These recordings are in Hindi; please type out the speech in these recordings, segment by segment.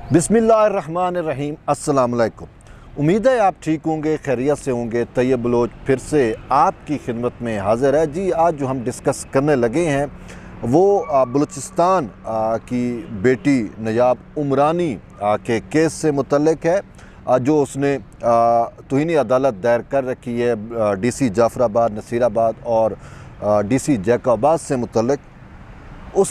बिस्मिल्लाहिर्रहमानिर्रहीम। अस्सलाम वालेकुम। उम्मीद है आप ठीक होंगे, खैरियत से होंगे। तैयब बलोच फिर से आपकी खिदमत में हाज़िर है। जी, आज जो हम डिस्कस करने लगे हैं वो बलूचिस्तान की बेटी नयाब उमरानी के केस से मुतल्लिक है, जो उसने तौहीन अदालत दायर कर रखी है DC जाफराबाद, नसीराबाद और DC जैकोबाद से मुतल्लिक। उस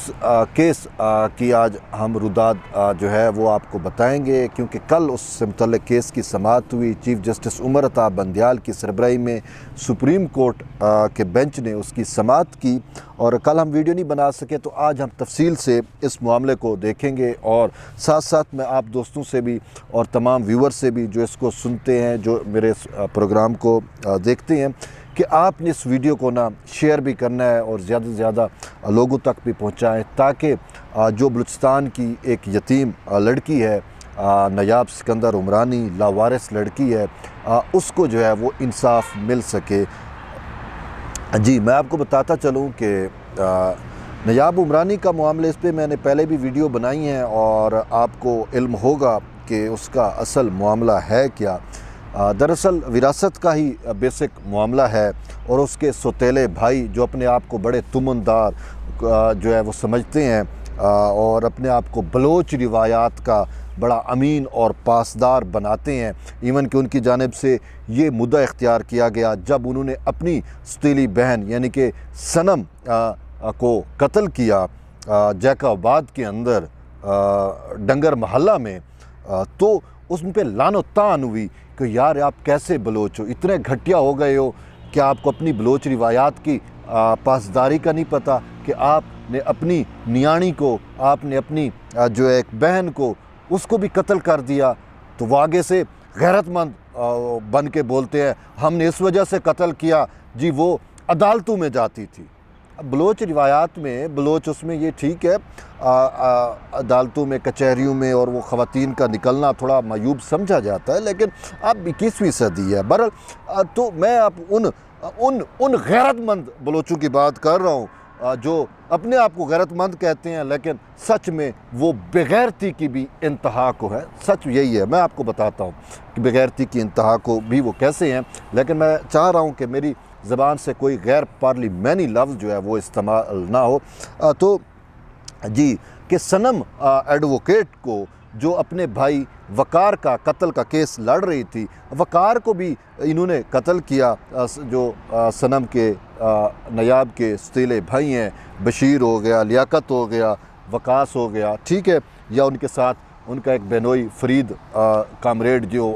केस की आज हम रुदाद जो है वो आपको बताएंगे, क्योंकि कल उससे मुतल्लिक केस की समाअत हुई। चीफ जस्टिस उमर अता बंदियाल की सरबराही में सुप्रीम कोर्ट के बेंच ने उसकी समाअत की और कल हम वीडियो नहीं बना सके, तो आज हम तफसील से इस मामले को देखेंगे और साथ साथ मैं आप दोस्तों से भी और तमाम व्यूअर से भी जो इसको सुनते हैं, जो मेरे प्रोग्राम को देखते हैं, कि आपने इस वीडियो को ना शेयर भी करना है और ज़्यादा से ज़्यादा लोगों तक भी पहुंचाएं, ताकि जो बलूचिस्तान की एक यतीम लड़की है नयाब सिकंदर उमरानी, लावारिस लड़की है, उसको जो है वो इंसाफ मिल सके। जी, मैं आपको बताता चलूं कि नयाब उमरानी का मामले, इस पे मैंने पहले भी वीडियो बनाई है और आपको इल्म होगा कि उसका असल मामला है क्या। दरअसल विरासत का ही बेसिक मामला है और उसके सौतेले भाई जो अपने आप को बड़े तुमनदार जो है वो समझते हैं और अपने आप को बलोच रिवायात का बड़ा अमीन और पासदार बनाते हैं। इवन कि उनकी जानिब से ये मुद्दा इख्तियार किया गया जब उन्होंने अपनी सौतेली बहन यानी कि सनम को कत्ल किया जैकोबाद के अंदर डंगर महल्ला में, तो उस पर लानो तान हुई कि यार आप कैसे बलोच हो, इतने घटिया हो गए हो कि आपको अपनी बलोच रिवायात की पासदारी का नहीं पता, कि आपने अपनी नियाणी को, आपने अपनी जो एक बहन को, उसको भी कत्ल कर दिया। तो वो आगे से गैरतमंद बन के बोलते हैं हमने इस वजह से कत्ल किया जी, वो अदालतों में जाती थी। बलोच रिवायात में, बलोच उसमें ये ठीक है, अदालतों में, कचहरियों में और वो ख़वातीन का निकलना थोड़ा मायूब समझा जाता है, लेकिन अब 21वीं सदी है। बहरहाल तो मैं अब उन गैरतमंद बलोचों की बात कर रहा हूँ जो अपने आप को गैरतमंद कहते हैं, लेकिन सच में वो बेगैरती की भी इंतहा को है। सच यही है, मैं आपको बताता हूँ कि बेगैरती की इंतहा को भी वो कैसे हैं, लेकिन मैं चाह रहा हूँ कि मेरी ज़बान से कोई गैर पार्लिमानी लफ्ज़ जो है वो इस्तेमाल ना हो। तो जी, कि सनम एडवोकेट को जो अपने भाई वकार का कत्ल का केस लड़ रही थी, वकार को भी इन्होंने कत्ल किया। जो सनम के नयाब के सौतेले भाई हैं, बशीर हो गया, लियाकत हो गया, वकास हो गया, ठीक है, या उनके साथ उनका एक बेनोई फरीद कामरेड जो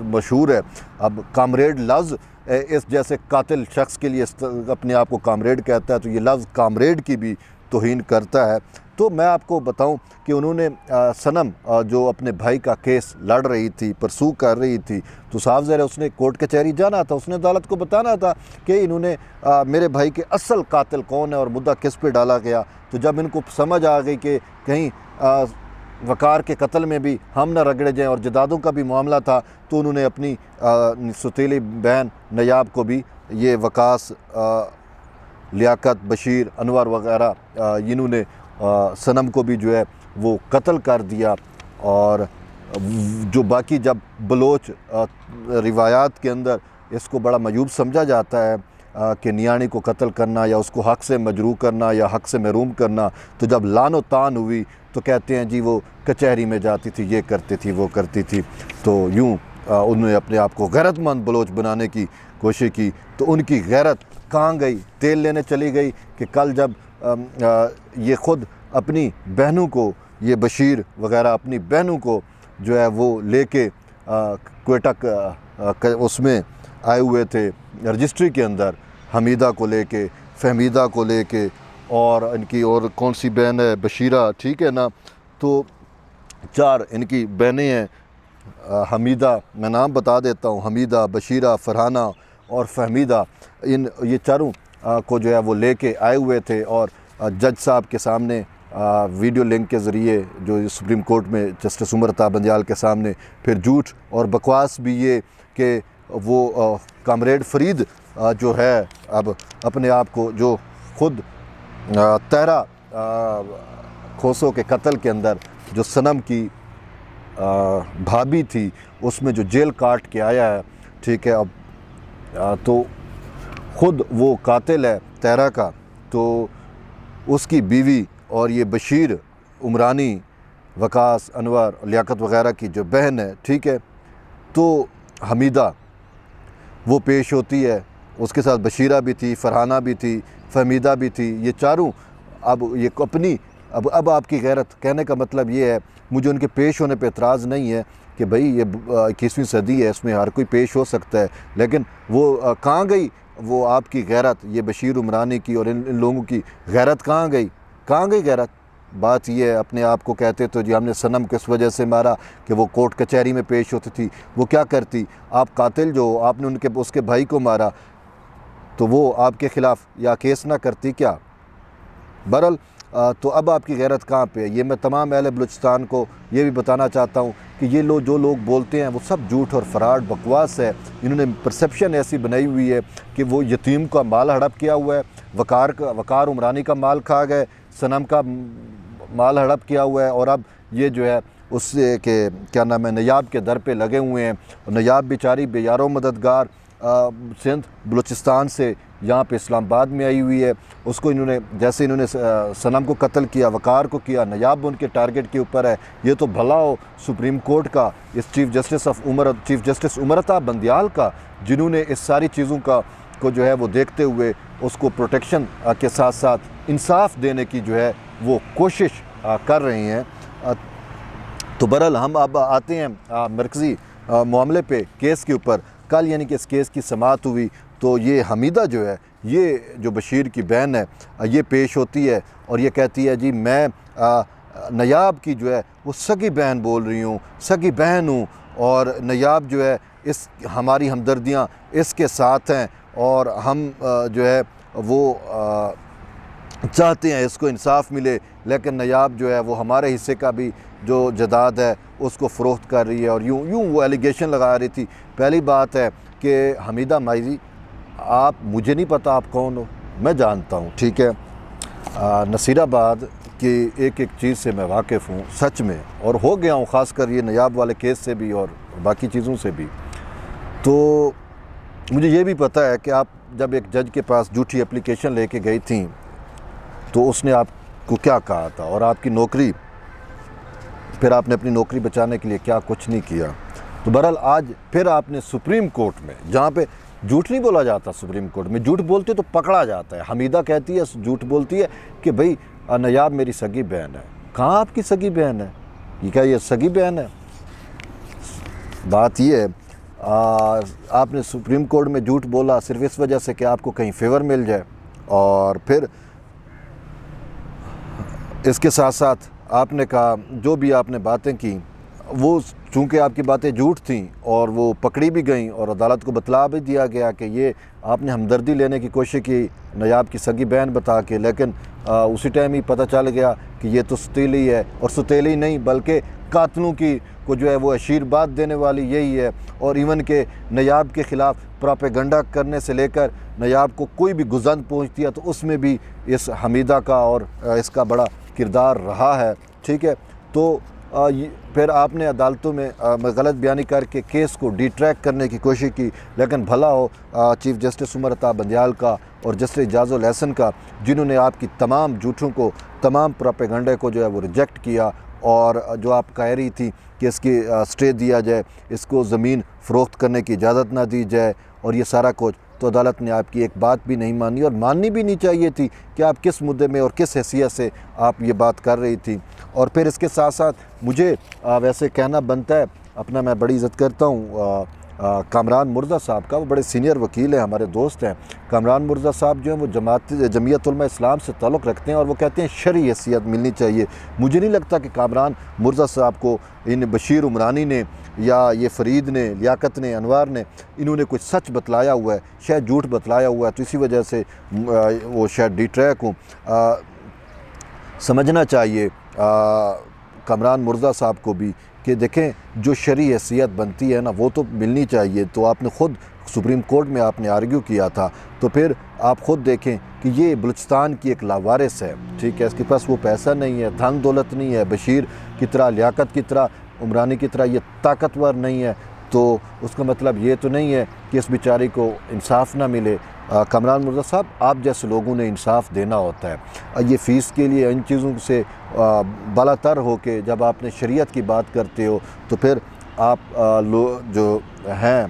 मशहूर है। अब कामरेड लफ्ज़ इस जैसे कातिल शख्स के लिए अपने आप को कामरेड कहता है, तो ये लफ्ज़ कामरेड की भी तौहीन करता है। तो मैं आपको बताऊं कि उन्होंने सनम जो अपने भाई का केस लड़ रही थी, परसू कर रही थी, तो साफ ज़ाहिर है उसने कोर्ट कचहरी जाना था, उसने अदालत को बताना था कि इन्होंने मेरे भाई के असल कातिल कौन है और मुद्दा किस पे डाला गया। तो जब इनको समझ आ गई कि कहीं वकार के कत्ल में भी हम न रगड़े जाएँ और जदादों का भी मामला था, तो उन्होंने अपनी सौतेली बहन नयाब को भी, ये वकास, लियाकत, बशीर, अनवर वगैरह, इन्होंने सनम को भी जो है वो कत्ल कर दिया। और जो बाकी, जब बलोच रिवायात के अंदर इसको बड़ा मयूब समझा जाता है कि नियाणी को कत्ल करना या उसको हक़ से मजरूह करना या हक़ से महरूम करना, तो जब लानो तान हुई तो कहते हैं जी वो कचहरी में जाती थी, ये करती थी, वो करती थी। तो यूँ उन्होंने अपने आप को गैरतमंद बलोच बनाने की कोशिश की। तो उनकी गैरत कहाँ गई? तेल लेने चली गई कि कल जब ये ख़ुद अपनी बहनों को, ये बशीर वगैरह अपनी बहनों को जो है वो लेके क्वेटा उसमें आए हुए थे रजिस्ट्री के अंदर, हमीदा को लेके, फहमीदा को लेके, और इनकी और कौन सी बहन है, बशीरा, ठीक है ना। तो 4 इनकी बहनें हैं, हमीदा, मैं नाम बता देता हूँ, हमीदा, बशीरा, फरहाना और फहमीदा, ये चारों को जो है वो लेके आए हुए थे और जज साहब के सामने वीडियो लिंक के ज़रिए, जो सुप्रीम कोर्ट में जस्टिस उमर अता बंदियाल के सामने, फिर झूठ और बकवास भी ये कि वो कामरेड फरीद जो है अब अपने आप को, जो ख़ुद तहरा खोसों के कत्ल के अंदर जो सनम की भाभी थी उसमें जो जेल काट के आया है, ठीक है, अब तो ख़ुद वो कातिल है तैरा का, तो उसकी बीवी और ये बशीर उमरानी, वकास, अनवर, लियाकत वग़ैरह की जो बहन है, ठीक है, तो हमीदा वो पेश होती है, उसके साथ बशीरा भी थी, फरहाना भी थथी, फहमीदा भी थी, ये चारों अब ये अपनी अब आपकी गैरत, कहने का मतलब ये है, मुझे उनके पेश होने पे एतराज़ नहीं है कि भाई ये 21वीं सदी है, इसमें हर कोई पेश हो सकता है, लेकिन वो कहाँ गई वो आपकी गैरत, ये बशीर उमरानी की और इन लोगों की गैरत कहाँ गई गैरत। बात ये है, अपने आप को कहते तो जी हमने सनम किस वजह से मारा कि वो कोर्ट कचहरी में पेश होती थी, वो क्या करती, आप कातिल जो आपने उसके भाई को मारा तो वो आपके ख़िलाफ़ या केस ना करती क्या। बहरहाल तो अब आपकी गैरत कहाँ पे है, ये मैं तमाम अहले बलूचिस्तान को ये भी बताना चाहता हूँ कि ये लोग जो लोग बोलते हैं वो सब झूठ और फराड बकवास है। इन्होंने परसेप्शन ऐसी बनाई हुई है कि वो यतीम का माल हड़प किया हुआ है, वकार उमरानी का माल खा गए, सनम का माल हड़प किया हुआ है, और अब ये जो है उससे के क्या नाम है नयाब के दर पे लगे हुए हैं। नयाब बेचारी बेयारो मददगार सिंध बलूचिस्तान से यहाँ पे इस्लामाबाद में आई हुई है, उसको जैसे इन्होंने सनम को कत्ल किया, वकार को किया, नयाब उनके टारगेट के ऊपर है। ये तो भला हो सुप्रीम कोर्ट का, इस चीफ़ जस्टिस उमरता बंदियाल का, जिन्होंने इस सारी चीज़ों को जो है वो देखते हुए उसको प्रोटेक्शन के साथ साथ इंसाफ देने की जो है वो कोशिश कर रही हैं। तो बहरहाल हम अब आते हैं मरकज़ी मामले पे, केस के ऊपर। कल यानी कि इस केस की समाअत हुई तो ये हमीदा जो है, ये जो बशीर की बहन है, ये पेश होती है और ये कहती है जी मैं नयाब की जो है वो सगी बहन बोल रही हूँ, सगी बहन हूँ, और नयाब जो है इस हमारी हमदर्दियाँ इसके साथ हैं और हम जो है वो चाहते हैं इसको इंसाफ मिले, लेकिन नयाब जो है वो हमारे हिस्से का भी जो जदाद है उसको फ़रोख्त कर रही है, और यूँ वो एलिगेशन लगा रही थी। पहली बात है कि हमीदा माइजी, आप, मुझे नहीं पता आप कौन हो, मैं जानता हूँ, ठीक है, नसीराबाद की एक चीज़ से मैं वाकिफ़ हूँ सच में, और हो गया हूँ ख़ासकर ये नयाब वाले केस से भी और बाकी चीज़ों से भी। तो मुझे ये भी पता है कि आप जब एक जज के पास झूठी एप्लीकेशन लेके गई थी तो उसने आपको क्या कहा था, और आपकी नौकरी, फिर आपने अपनी नौकरी बचाने के लिए क्या कुछ नहीं किया। तो बहरहाल आज फिर आपने सुप्रीम कोर्ट में, जहाँ पे झूठ नहीं बोला जाता, सुप्रीम कोर्ट में झूठ बोलते तो पकड़ा जाता है। हमीदा कहती है, झूठ बोलती है कि भाई नयाब मेरी सगी बहन है। कहाँ आपकी सगी बहन है, ये क्या ये सगी बहन है। बात ये है आपने सुप्रीम कोर्ट में झूठ बोला सिर्फ इस वजह से कि आपको कहीं फेवर मिल जाए, और फिर इसके साथ साथ आपने कहा जो भी आपने बातें की वो चूँकि आपकी बातें झूठ थीं और वो पकड़ी भी गईं और अदालत को बतला भी दिया गया कि ये आपने हमदर्दी लेने की कोशिश की नयाब की सगी बहन बता के, लेकिन उसी टाइम ही पता चल गया कि ये तो सतीली है, और सतीली नहीं बल्कि कातलों की को जो है वो आशीर्वाद देने वाली यही है। और इवन के नयाब के ख़िलाफ़ प्रोपेगेंडा करने से लेकर नयाब को कोई भी गुज़न पहुँचती है तो उसमें भी इस हमीदा का और इसका बड़ा किरदार रहा है, ठीक है। तो फिर आपने अदालतों में गलत बयानी करके केस को डिट्रैक करने की कोशिश की, लेकिन भला हो चीफ़ जस्टिस उमरता बंदियाल का और जस्टिस एजाज़ुल एहसन का, जिन्होंने आपकी तमाम झूठों को, तमाम प्रोपेगेंडे को जो है वो रिजेक्ट किया, और जो आप कह रही थी कि इसकी स्टे दिया जाए, इसको ज़मीन फ़रोख्त करने की इजाज़त ना दी जाए और ये सारा कुछ, तो अदालत ने आपकी एक बात भी नहीं मानी, और माननी भी नहीं चाहिए थी कि आप किस मुद्दे में और किस हैसियत से आप ये बात कर रही थी। और फिर इसके साथ साथ मुझे वैसे कहना बनता है अपना, मैं बड़ी इज़्ज़त करता हूँ कामरान मुर्ज़ा साहब का, वो बड़े सीनियर वकील हैं, हमारे दोस्त हैं। कामरान मुर्ज़ा साहब जो हैं वो जमीयत उलमा इस्लाम से ताल्लुक़ रखते हैं और वो कहते हैं शरई हैसियत मिलनी चाहिए। मुझे नहीं लगता कि कामरान मुर्ज़ा साहब को इन बशीर उमरानी ने या ये फ़रीद ने, लियाकत ने, अनवार ने, इन्होंने कुछ सच बतलाया हुआ है, शायद झूठ बतलाया हुआ है, तो इसी वजह से वो शायद डिट्रैक हूँ। समझना चाहिए कामरान मुर्ज़ा साहब को भी कि देखें जो शरई हैसियत बनती है ना वो तो मिलनी चाहिए। तो आपने ख़ुद सुप्रीम कोर्ट में आपने आर्ग्यू किया था, तो फिर आप ख़ुद देखें कि ये बलूचिस्तान की एक लावारिस है, ठीक है, इसके पास वो पैसा नहीं है, धन दौलत नहीं है, बशीर की तरह, लियाकत की तरह उमरानी की तरह ये ताकतवर नहीं है, तो उसका मतलब ये तो नहीं है कि इस बेचारी को इंसाफ ना मिले। कमरान मुर्तज़ा साहब, आप जैसे लोगों ने इंसाफ देना होता है। ये फ़ीस के लिए इन चीज़ों से बालातर हो के जब आपने शरीयत की बात करते हो तो फिर आप जो हैं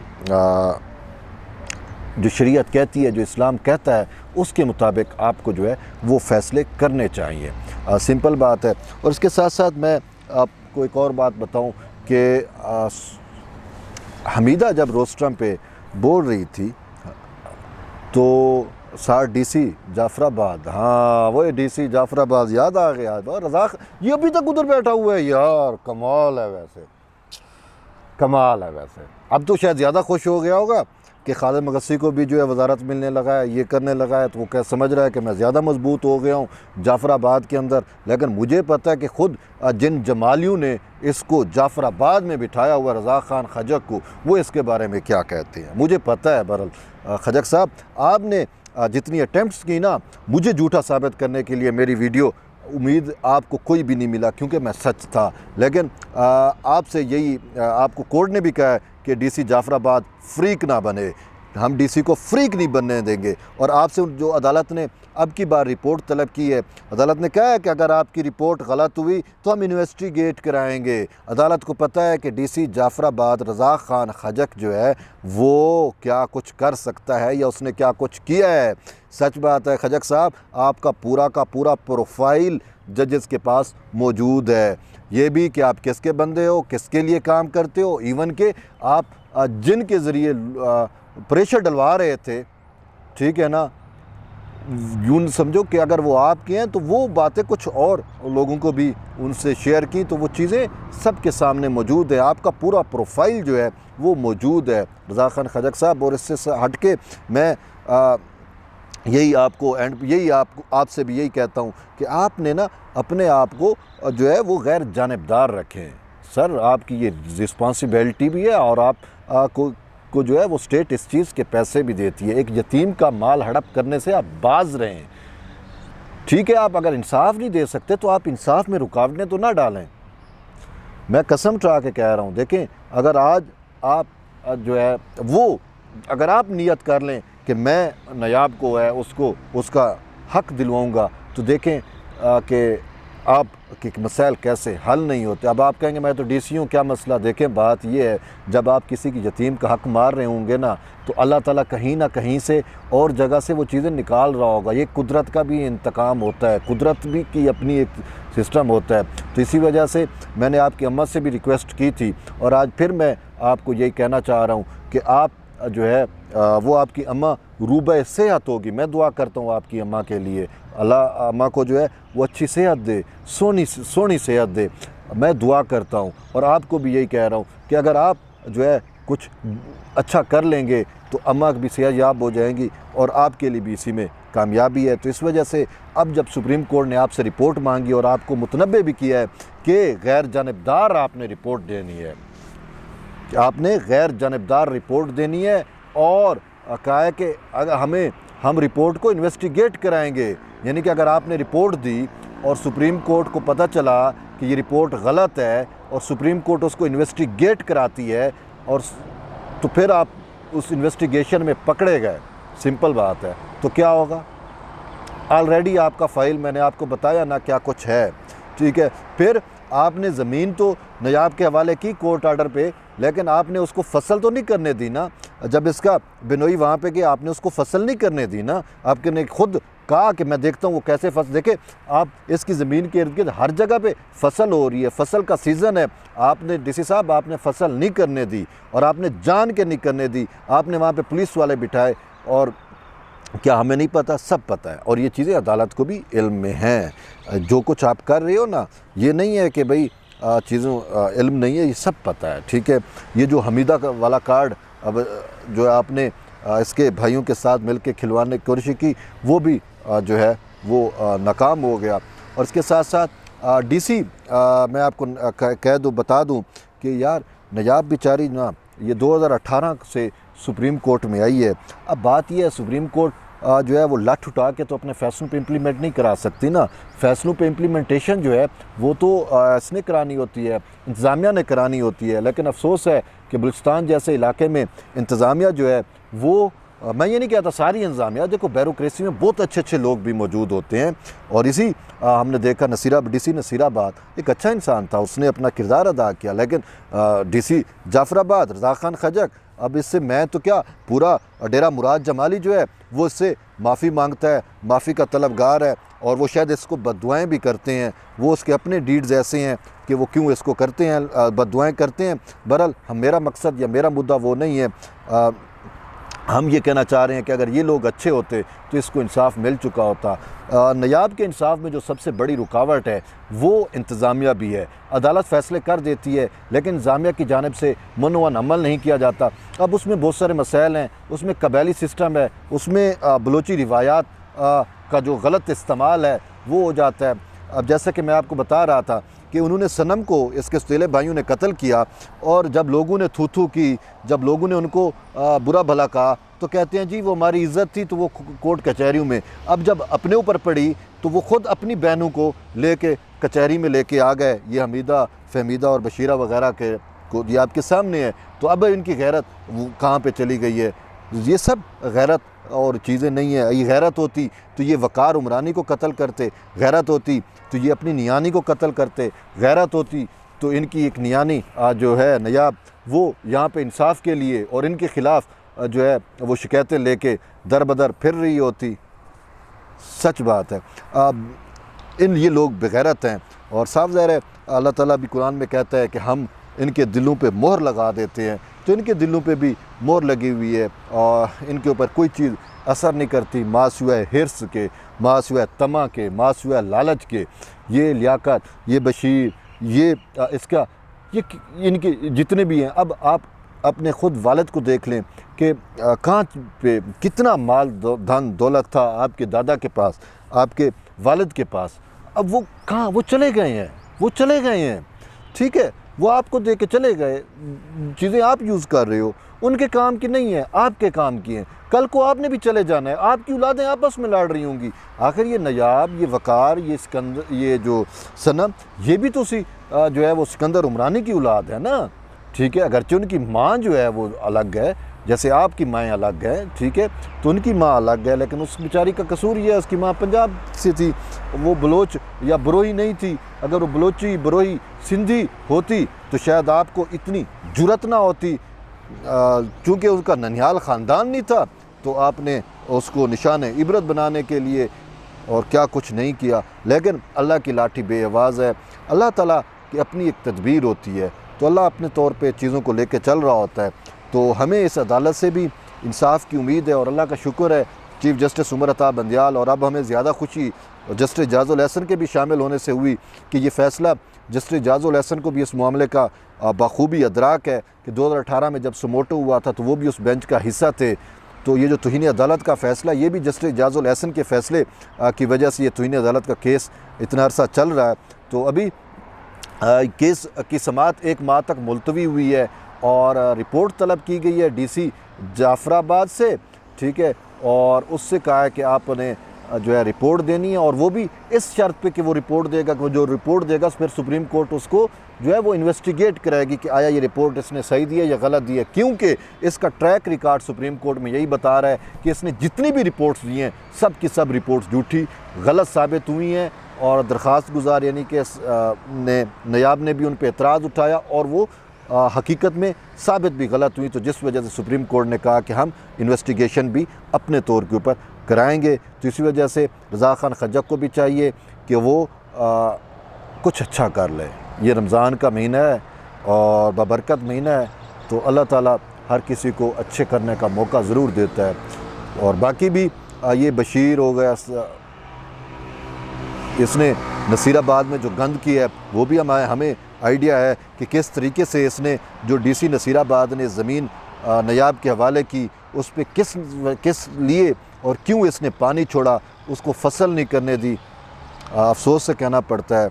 जो शरीयत कहती है, जो इस्लाम कहता है, उसके मुताबिक आपको जो है वो फ़ैसले करने चाहिए। सिंपल बात है। और इसके साथ साथ मैं आपको एक और बात बताऊं कि हमीदा जब रोस्ट्रम पे बोल रही थी तो सार डीसी जाफराबाद, हाँ वो डीसी जाफराबाद याद आ गया। और रज़ाक ये अभी तक उधर बैठा हुआ है यार, कमाल है वैसे, कमाल है वैसे। अब तो शायद ज़्यादा खुश हो गया होगा कि खालिद मगसी को भी जो है वजारत मिलने लगा है, ये करने लगा है, तो वो क्या समझ रहा है कि मैं ज़्यादा मजबूत हो गया हूँ जाफराबाद के अंदर। लेकिन मुझे पता है कि ख़ुद जिन जमालियों ने इसको जाफराबाद में बिठाया हुआ रज़ाक खान खजक को, वो इसके बारे में क्या कहते हैं मुझे पता है। बहरहाल खजक साहब, आपने जितनी अटैम्प्ट्स की ना मुझे झूठा साबित करने के लिए, मेरी वीडियो उम्मीद आपको कोई भी नहीं मिला क्योंकि मैं सच था। लेकिन आपसे यही आपको कोर्ट ने भी कहा है कि डीसी जाफराबाद फ्रीक ना बने, हम डीसी को फ्रीक नहीं बनने देंगे। और आपसे जो अदालत ने अब की बार रिपोर्ट तलब की है, अदालत ने कहा है कि अगर आपकी रिपोर्ट गलत हुई तो हम इन्वेस्टिगेट कराएंगे। अदालत को पता है कि डीसी जाफराबाद रज़ाक खान खजक जो है वो क्या कुछ कर सकता है या उसने क्या कुछ किया है। सच बात है खजक साहब, आपका पूरा का पूरा प्रोफाइल जजेस के पास मौजूद है। ये भी कि आप किसके बंदे हो, किसके लिए काम करते हो, इवन के आप जिनके ज़रिए प्रेशर डलवा रहे थे, ठीक है ना, यूँ समझो कि अगर वो आपके हैं तो वो बातें कुछ और लोगों को भी उनसे शेयर की, तो वो चीज़ें सबके सामने मौजूद है। आपका पूरा प्रोफाइल जो है वो मौजूद है रज़ाक खान खजक साहब। और इससे हट के मैं यही आपसे भी यही कहता हूँ कि आपने ना अपने आप को जो है वो गैर जानिबदार रखें। सर, आपकी ये रिस्पॉन्सिबिलिटी भी है और आप को जो है वो स्टेट इस चीज़ के पैसे भी देती है। एक यतीम का माल हड़प करने से आप बाज रहे हैं, ठीक है। आप अगर इंसाफ नहीं दे सकते तो आप इंसाफ में रुकावटें तो ना डालें। मैं कसम उठा के कह रहा हूँ, देखें, अगर आज आप जो है वो अगर आप नियत कर लें कि मैं नायाब को है उसको उसका हक दिलवाऊँगा, तो देखें कि आप के मसाइल कैसे हल नहीं होते। अब आप कहेंगे मैं तो डीसी हूँ, क्या मसला। देखें, बात ये है, जब आप किसी की यतीम का हक मार रहे होंगे ना, तो अल्लाह ताला कहीं ना कहीं से और जगह से वो चीज़ें निकाल रहा होगा। ये कुदरत का भी इंतकाम होता है, कुदरत भी की अपनी एक सिस्टम होता है। तो इसी वजह से मैंने आपकी अम्मा से भी रिक्वेस्ट की थी और आज फिर मैं आपको यही कहना चाह रहा हूँ कि आप जो है वो आपकी अम्मा रूबे सेहत होगी। मैं दुआ करता हूँ आपकी अम्मा के लिए, अल्लाह अम्मा को जो है वो अच्छी सेहत दे, सोनी सेहत दे। मैं दुआ करता हूँ और आपको भी यही कह रहा हूँ कि अगर आप जो है कुछ अच्छा कर लेंगे तो अम्मा भी सेहत याब हो जाएंगी और आपके लिए भी इसी में कामयाबी है। तो इस वजह से अब जब सुप्रीम कोर्ट ने आपसे रिपोर्ट मांगी और आपको मुतनब्बे भी किया है कि गैर जानिबदार आपने रिपोर्ट देनी है, आपने गैर जानिबदार रिपोर्ट देनी है और कहा है कि अगर हम रिपोर्ट को इन्वेस्टिगेट कराएंगे। यानी कि अगर आपने रिपोर्ट दी और सुप्रीम कोर्ट को पता चला कि ये रिपोर्ट गलत है और सुप्रीम कोर्ट उसको इन्वेस्टिगेट कराती है और तो फिर आप उस इन्वेस्टिगेशन में पकड़े गए, सिंपल बात है, तो क्या होगा। ऑलरेडी आपका फ़ाइल मैंने आपको बताया ना क्या कुछ है, ठीक है। फिर आपने ज़मीन तो नयाब के हवाले की कोर्ट आर्डर पे, लेकिन आपने उसको फसल तो नहीं करने दी ना। जब इसका बिनोई वहाँ पे गया, आपने उसको फसल नहीं करने दी ना। आपके ने खुद कहा कि मैं देखता हूँ वो कैसे फसल, देखे आप इसकी ज़मीन के इर्द गिर्द हर जगह पे फसल हो रही है, फसल का सीज़न है। आपने डीसी साहब आपने फसल नहीं करने दी और आपने जान के नहीं करने दी। आपने वहाँ पे पुलिस वाले बिठाए और क्या हमें नहीं पता, सब पता है। और ये चीज़ें अदालत को भी इल्म में हैं। जो कुछ आप कर रहे हो ना, ये नहीं है कि भाई चीज़ों इल्म नहीं है, ये सब पता है, ठीक है। ये जो हमीदा वाला कार्ड अब जो आपने इसके भाइयों के साथ मिलकर खिलवाने की कोशिश की, वो भी जो है वो नाकाम हो गया। और इसके साथ साथ डीसी मैं आपको कह दूँ बता दूँ कि यार नयाब बेचारी ना ये 2018 से सुप्रीम कोर्ट में आई है। अब बात यह है सुप्रीम कोर्ट जो है वो लठ उठा के तो अपने फैसलों पे इम्प्लीमेंट नहीं करा सकती ना। फैसलों पे इम्प्लीमेंटेशन जो है वो तो इसने करानी होती है, इंतज़ामिया ने करानी होती है। लेकिन अफसोस है कि बलूचिस्तान जैसे इलाके में इंतज़ामिया जो है वो, मैं ये नहीं कहता सारी इंतज़ामिया, देखो ब्यूरोक्रेसी में बहुत अच्छे अच्छे लोग भी मौजूद होते हैं। और इसी हमने देखा DC नसीराबाद एक अच्छा इंसान था, उसने अपना किरदार अदा किया। लेकिन DC जाफराबाद रज़ा खान खजक, अब इससे मैं तो क्या, पूरा डेरा मुराद जमाली जो है वो इससे माफ़ी मांगता है, माफ़ी का तलबगार है। और वो शायद इसको बद्दुआएँ भी करते हैं, वो उसके अपने डीड्स ऐसे हैं कि वो क्यों इसको करते हैं, बद्दुआएँ करते हैं। बहरहाल मेरा मकसद या मेरा मुद्दा वो नहीं है। हम ये कहना चाह रहे हैं कि अगर ये लोग अच्छे होते तो इसको इंसाफ मिल चुका होता। नयाब के इंसाफ में जो सबसे बड़ी रुकावट है वो इंतज़ामिया भी है। अदालत फ़ैसले कर देती है लेकिन इंतज़ामिया की जानिब से मनोवन अमल नहीं किया जाता। अब उसमें बहुत सारे मसाइल हैं, उसमें कबायली सिस्टम है, उसमें बलोची रिवायात का जो गलत इस्तेमाल है वो हो जाता है। अब जैसा कि मैं आपको बता रहा था कि उन्होंने सनम को, इसके सौतेले भाइयों ने कत्ल किया, और जब लोगों ने थू थू की, जब लोगों ने उनको बुरा भला कहा तो कहते हैं जी वो हमारी इज़्ज़त थी तो वो कोर्ट कचहरियों में। अब जब अपने ऊपर पड़ी तो वो ख़ुद अपनी बहनों को लेके कचहरी में लेके आ गए। ये हमीदा, फहमीदा और बशीरा वगैरह के को ये आपके सामने है। तो अब इनकी गैरत कहाँ पे चली गई है? ये सब गैरत और चीज़ें नहीं है। ये गैरत होती तो ये वकार उमरानी को कत्ल करते, गैरत होती तो ये अपनी नियानी को कत्ल करते, गैरत होती तो इनकी एक नियानी जो है नयाब, वो यहाँ पे इंसाफ के लिए और इनके ख़िलाफ़ जो है वो शिकायतें लेके दर बदर फिर रही होती। सच बात है। ये लोग बेगैरत हैं और साफ ज़ाहिर है अल्लाह ताला भी कुरान में कहता है कि हम इनके दिलों पे मोहर लगा देते हैं। तो इनके दिलों पे भी मोहर लगी हुई है और इनके ऊपर कोई चीज़ असर नहीं करती, मासिवा हिर्स के, मासिवा तमा के, मासिवा लालच के। ये लियाकत, ये बशीर, ये इसका, ये इनके जितने भी हैं। अब आप अपने ख़ुद वालिद को देख लें कि कहाँ पे कितना माल धन दौलत था आपके दादा के पास, आपके वालिद के पास। अब वो कहाँ, वो चले गए हैं, वो चले गए हैं। ठीक है, वो आपको दे के चले गए, चीज़ें आप यूज़ कर रहे हो, उनके काम की नहीं है, आपके काम की हैं। कल को आपने भी चले जाना है, आपकी औलादें आपस में लड़ रही होंगी। आखिर ये नयाब, ये वकार, ये सिकंदर, ये जो सनम, ये भी तो जो है वो सिकंदर उमरानी की औलाद है ना। ठीक है, अगरचे उनकी माँ जो है वो अलग है, जैसे आपकी माएँ अलग है, ठीक है, तो उनकी माँ अलग है। लेकिन उस बेचारी का कसूर ये है, उसकी माँ पंजाब से थी, वो बलोच या बरोही नहीं थी। अगर वो बलोची, बरोही, सिंधी होती तो शायद आपको इतनी जुरत ना होती। चूँकि उसका ननिहाल ख़ानदान नहीं था तो आपने उसको निशान इबरत बनाने के लिए और क्या कुछ नहीं किया। लेकिन अल्लाह की लाठी बेआवाज़ है। अल्लाह ताला की अपनी एक तदबीर होती है, तो अल्लाह अपने तौर पे चीज़ों को लेके चल रहा होता है। तो हमें इस अदालत से भी इंसाफ की उम्मीद है और अल्लाह का शुक्र है चीफ़ जस्टिस उमर अता बंदियाल, और अब हमें ज़्यादा खुशी जस्टिस जाजुल एहसन के भी शामिल होने से हुई कि ये फ़ैसला जस्टिस जाजुल एहसन को भी इस मामले का बखूबी अदराक है कि 2018 में जब समोटो हुआ था तो वो भी उस बेंच का हिस्सा थे। तो ये जो तौहीन अदालत का फ़ैसला, ये भी जस्टिस जाजुल एहसन के फ़ैसले की वजह से ये तौहीन अदालत का केस इतना अरसा चल रहा है। तो अभी केस की समाअत 1 माह तक मुलतवी हुई है और रिपोर्ट तलब की गई है DC जाफराबाद से। ठीक है, और उससे कहा है कि आपने जो है रिपोर्ट देनी है, और वो भी इस शर्त पे कि वो रिपोर्ट देगा, कि जो रिपोर्ट देगा फिर सुप्रीम कोर्ट उसको जो है वो इन्वेस्टिगेट करेगी कि आया ये रिपोर्ट इसने सही दी है या गलत दी है। क्योंकि इसका ट्रैक रिकॉर्ड सुप्रीम कोर्ट में यही बता रहा है कि इसने जितनी भी रिपोर्ट्स दी हैं सब की सब रिपोर्ट्स झूठी, गलत साबित हुई हैं। और दरख्वास्त गुजार यानी कि नयाब ने भी उन पर एतराज़ उठाया और वो हकीकत में साबित भी गलत हुई। तो जिस वजह से सुप्रीम कोर्ट ने कहा कि हम इन्वेस्टिगेशन भी अपने तौर के ऊपर कराएंगे। तो इसी वजह से रज़ा खान खजक को भी चाहिए कि वो कुछ अच्छा कर ले। ये रमज़ान का महीना है और बबरकत महीना है, तो अल्लाह ताला हर किसी को अच्छे करने का मौका ज़रूर देता है। और बाकी भी ये बशीर हो गया, इसने नसीराबाद में जो गंद की है वो भी हमें आइडिया है कि किस तरीके से इसने जो DC नसीराबाद ने ज़मीन नयाब के हवाले की, उस पर किस लिए और क्यों इसने पानी छोड़ा, उसको फसल नहीं करने दी। अफसोस से कहना पड़ता है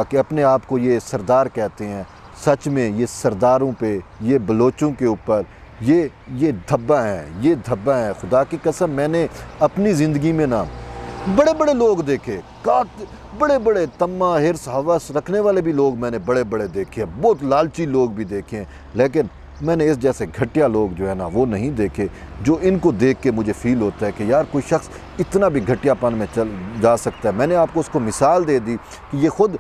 कि अपने आप को ये सरदार कहते हैं। सच में ये सरदारों पे, ये बलोचों के ऊपर, ये धब्बा है, ये धब्बा है। खुदा की कसम, मैंने अपनी ज़िंदगी में ना बड़े बड़े लोग देखे, बड़े बड़े तम्मा हिर्स हवस रखने वाले भी लोग मैंने बड़े बड़े देखे हैं, बहुत लालची लोग भी देखे हैं, लेकिन मैंने इस जैसे घटिया लोग जो है ना वो नहीं देखे, जो इनको देख के मुझे फ़ील होता है कि यार कोई शख्स इतना भी घटियापन में चल जा सकता है। मैंने आपको उसको मिसाल दे दी कि ये ख़ुद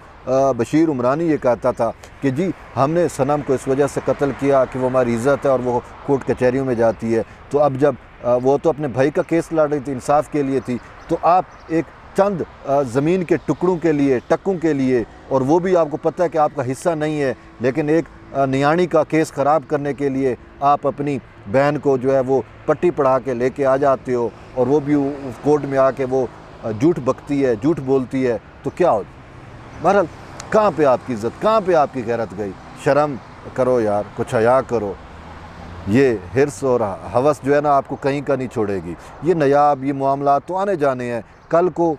बशीर उमरानी ये कहता था कि जी हमने सनम को इस वजह से कत्ल किया कि वो हमारी इज़्ज़त है और वो कोर्ट कचहरियों में जाती है। तो अब जब वो तो अपने भाई का केस लड़ रही थी, इंसाफ के लिए थी, तो आप एक चंद ज़मीन के टुकड़ों के लिए, टक्कों के लिए, और वो भी आपको पता है कि आपका हिस्सा नहीं है, लेकिन एक नियाणी का केस ख़राब करने के लिए आप अपनी बहन को जो है वो पट्टी पढ़ा के लेके आ जाते हो, और वो भी कोर्ट में आके वो झूठ बकती है, झूठ बोलती है, तो क्या हो। बहरहाल कहाँ पे आपकी इज़्ज़त, कहाँ पे आपकी गैरत गई। शर्म करो यार, कुछ हया करो। ये हिर्स और हवस जो है ना आपको कहीं का नहीं छोड़ेगी। ये नयाब, ये मामला तो आने जाने हैं, कल को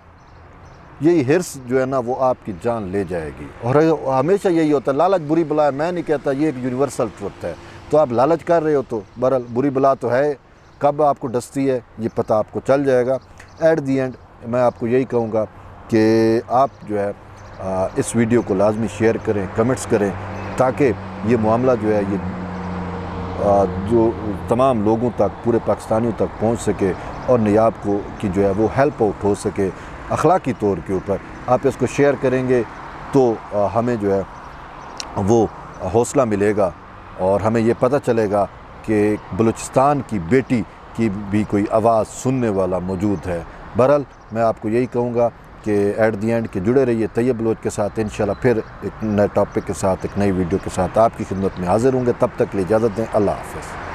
यही हिर्स जो है ना वो आपकी जान ले जाएगी। और हमेशा यही होता है, लालच बुरी बला है, मैं नहीं कहता, ये एक यूनिवर्सल ट्रुथ है। तो आप लालच कर रहे हो तो बहरहाल बुरी बला तो है, कब आपको डसती है ये पता आपको चल जाएगा। एट दी एंड मैं आपको यही कहूँगा कि आप जो है इस वीडियो को लाजमी शेयर करें, कमेंट्स करें, ताकि ये मामला जो है ये जो तमाम लोगों तक, पूरे पाकिस्तानियों तक पहुंच सके और नयाब को की जो है वो हेल्प आउट हो सके अखलाकी तौर के ऊपर। आप इसको शेयर करेंगे तो हमें जो है वो हौसला मिलेगा और हमें ये पता चलेगा कि बलूचिस्तान की बेटी की भी कोई आवाज़ सुनने वाला मौजूद है। बहरहाल मैं आपको यही कहूँगा कि एट दी एंड के जुड़े रहिए तैयब बलोच के साथ। इंशाल्लाह फिर एक नए टॉपिक के साथ, एक नई वीडियो के साथ आपकी खिदमत में हाज़िर होंगे। तब तक के लिए इजाज़त दें। अल्लाह हाफ़िज़।